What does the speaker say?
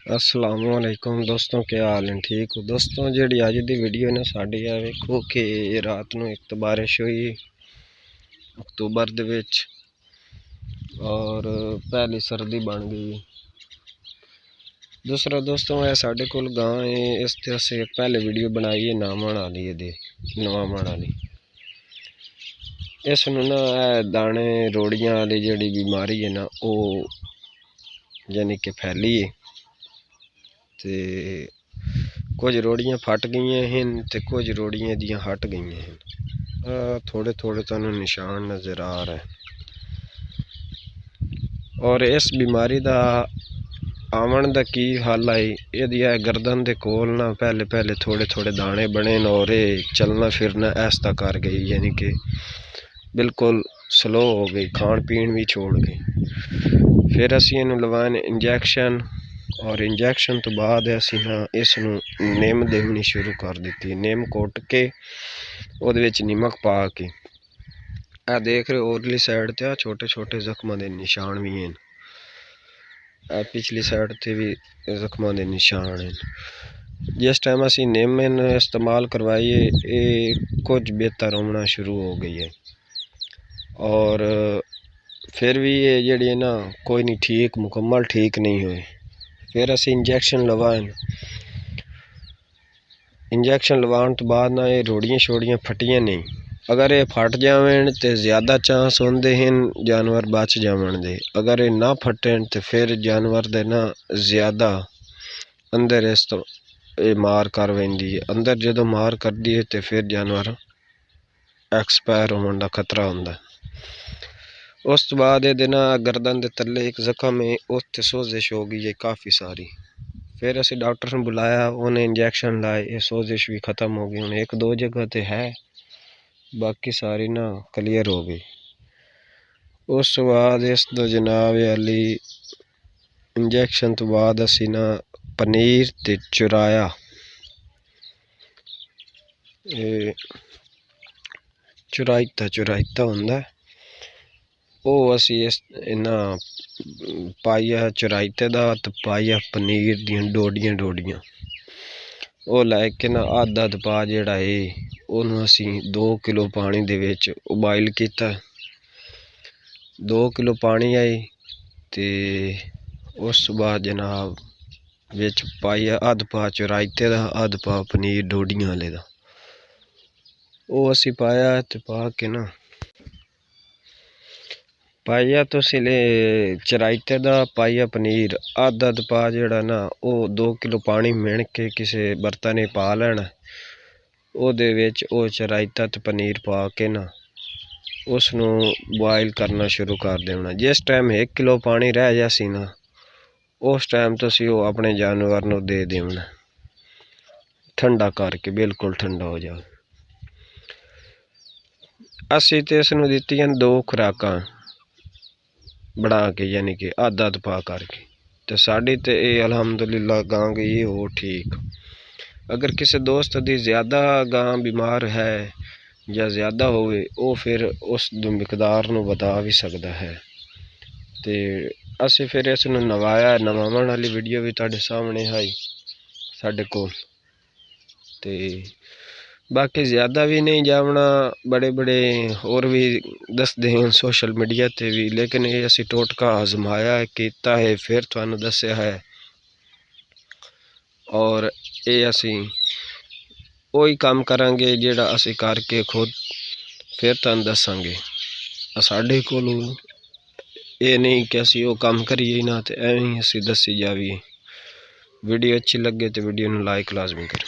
असलामुअलैकुम दोस्तों, क्या हाल है? ठीक हो दोस्तों। जी अज की वीडियो ने साड़ी आ वेखो कि रात को एक तो बारिश हुई अक्तूबर दे विच और पहली सर्दी बन गई। दूसरा दोस्तों है साढ़े कोल गां है, इस ते असें एक पहले वीडियो बनाई है नामण वाली नवामण वाली। इस ना दाने रोड़ियां वाली जी बीमारी है ना वो यानी कि फैली है ते कुछ रोड़ियां फट गई हैं ते कुछ रोड़ियां दियां हट गई हैं। थोड़े थोड़े तुहानू निशान नज़र आ रहा है। और इस बीमारी का आवन का की हल आई, यदि गर्दन के कोल ना पहले पहले थोड़े थोड़े दाने बने और चलना फिरना ऐसा कर गई, यानी कि बिल्कुल स्लो हो गई, खान पीन भी छोड़ गई। फिर असी इनू लवाने इंजैक्शन और इंजैक्शन तो बाद असी ना इसनू निम देनी शुरू कर दी। निम कुट के उहदे विच नमक पा के आ देख रहे हो उरली साइड ते छोटे छोटे जख्मां दे निशान भी हैं, पिछली साइड ते भी जख्मां दे निशान हैं। जिस टाइम असी निम इस्तेमाल करवाइए ये कुछ बेहतर होना शुरू हो गई है और फिर भी ये जड़ी ना कोई नहीं ठीक मुकम्मल ठीक नहीं हुई। फिर असी इंजैक्शन लवान, इंजैक्शन लवान तो बाद ना ये रोड़ियां छोड़ियां फटियां नहीं। अगर ये फट जावन तो ज़्यादा चांस होंदे हैं जानवर बच जावन दे, अगर ये ना फटन तो फिर जानवर दे ना ज़्यादा अंदर इस तो ये मार कर वेंदी है। अंदर जो मार कर दी है तो फिर जानवर एक्सपायर होने का खतरा होंदा है। उस तो बाद ये ना गर्दन के तले एक जख्म है, उत्थे सोजिश हो गई है काफ़ी सारी। फिर असी डॉक्टर ने बुलाया, उन्हें इंजैक्शन लाए, ये सोजिश भी ख़त्म हो गई। उन्हें एक दो जगह तो है, बाकी सारी ना क्लियर हो गई। उस बाद इस दो जनाब अली इंजैक्शन तो बाद असी ना पनीर ते चुराया, चुराईता होंदा वो असी इस ना पाइया चुराईते दा तो पाइया पनीर दियां डोडियां वो लैके ना अद्ध अद्ध पा जेड़ा है उन्होंने असी 2 किलो पानी दे विच उबाइल किया। 2 किलो पानी आई ते उस बाद जनाब विच पाइया अद्ध पा चुराईते दा अद्ध पा पनीर डोडियां वाले दा वो असी पाया ते पा के ना पाइया तो सिले चराईते दा पाइया पनीर अद्ध अद्ध पा जेड़ा ना वो 2 किलो पानी मिण के किसी बर्तन पा लेना, ओहदे विच वो चराईता ते पनीर पा के ना उसनू बॉयल करना शुरू कर देना। जिस टाइम 1 किलो पानी रह जासी ना उस टाइम तुसी वो अपने जानवर नू दे देना ठंडा करके, बिल्कुल ठंडा हो जाए। असी तो इसनू दित्तियां 2 खुराकां बना के, यानी कि अद्ध अद्ध पा करके, तो साड़ी तो ये अलहमदुलिल्लाह गां गई हो ठीक। अगर किसी दोस्त दी ज़्यादा गां बीमार है या ज़्यादा होवे वो फिर उस मिकदार नू बता भी सकता है। तो असी फिर इसनू नवाया, नवावन वाली वीडियो भी तुहाडे सामने आई साडे कोल। ते बाकी ज़्यादा भी नहीं जावना, बड़े बड़े और भी दसदे हैं सोशल मीडिया ते भी, लेकिन ये असी टोटका आजमाया किया है फिर तुहानू दस्या है और ये असी वही काम करांगे जेड़ा असी करके खुद फिर तुहानू दसांगे। साडे कोल ये नहीं कि असी वो काम करिए ना तो एवं असी दसी जावीए। वीडियो अच्छी लगे तो वीडियो नू लाइक लाजमी करें।